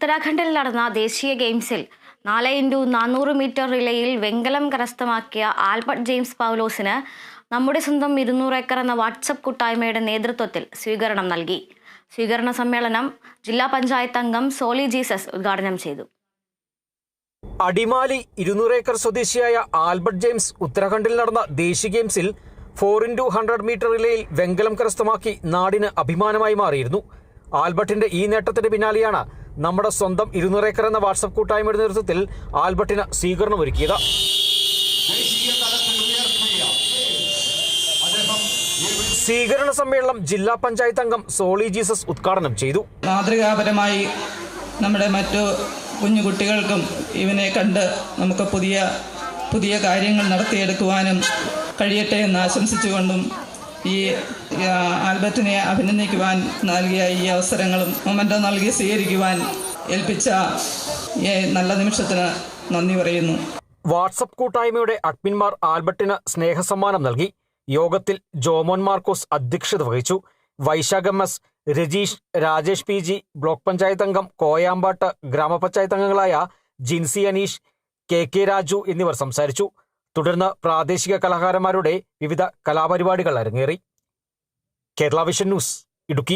ഉത്തരാഖണ്ഡിൽ നടന്ന ദേശീയ ഗെയിംസിൽ 4x400 മീറ്റർ റിലേയിൽ വെങ്കലം കരസ്ഥമാക്കിയ ആൽബർട്ട് ജെയിംസ് പൗലോസിന് നമ്മുടെ സ്വന്തം 200 ഏക്കർ എന്ന വാട്സപ്പ് കൂട്ടായ്മയുടെ നേതൃത്വത്തിൽ സ്വീകരണം നൽകി. സ്വീകരണ സമ്മേളനം ജില്ലാ പഞ്ചായത്ത് അംഗം സോളി ജീസസ് ഉദ്ഘാടനം ചെയ്തു. അടിമാലി 200 ഏക്കർ സ്വദേശിയായ ആൽബർട്ട് ജെയിംസ് ഉത്തരാഖണ്ഡിൽ നടന്ന ദേശീയ ഗെയിംസിൽ 4x100 മീറ്റർ റിലേയിൽ വെങ്കലം കരസ്ഥമാക്കി നാടിന് അഭിമാനമായി മാറിയിരുന്നു. ആൽബർട്ടിന്റെ ഈ നേട്ടത്തിന് പിന്നാലെയാണ് നമ്മുടെ സ്വന്തം 200 ഏക്കർ എന്ന വാട്സപ്പ് കൂട്ടായ്മയുടെ നേതൃത്വത്തിൽ ആൽബർട്ടിന് സ്വീകരണം ഒരുക്കിയത്. സ്വീകരണ സമ്മേളനം ജില്ലാ പഞ്ചായത്ത് അംഗം സോളി ജീസസ് ഉദ്ഘാടനം ചെയ്തു. മാതൃകാപരമായി നമ്മുടെ മറ്റു കുഞ്ഞുകുട്ടികൾക്കും ഇവനെ കണ്ട് നമുക്ക് പുതിയ കാര്യങ്ങൾ നടത്തിയെടുക്കുവാനും കഴിയട്ടെ എന്ന് ആശംസിച്ചുകൊണ്ടും ഈ ആൽബർട്ടിനെ അഭിനന്ദിക്കുവാൻ നൽകിയ ഈ അവസരങ്ങളും മൊമെൻ്റോ നൽകി സ്വീകരിക്കുവാൻ ഏൽപ്പിച്ച നല്ല നിമിഷത്തിന് നന്ദി പറയുന്നു. വാട്സപ്പ് കൂട്ടായ്മയുടെ അഡ്മിൻമാർ ആൽബർട്ടിന് സ്നേഹസമ്മാനം നൽകി. യോഗത്തിൽ ജോമോൻ മാർക്കോസ് അധ്യക്ഷത വഹിച്ചു. Vaishakh MS, Rajeesh, Rajesh PG, block panchayat അംഗം കോയാമ്പാട്ട്, ഗ്രാമപഞ്ചായത്ത് അംഗങ്ങളായ ജിൻസി അനീഷ്, KK രാജു എന്നിവർ സംസാരിച്ചു. തുടർന്ന് പ്രാദേശിക കലാകാരന്മാരുടെ വിവിധ കലാപരിപാടികൾ അരങ്ങേറി. Kerala vision news, Idukki.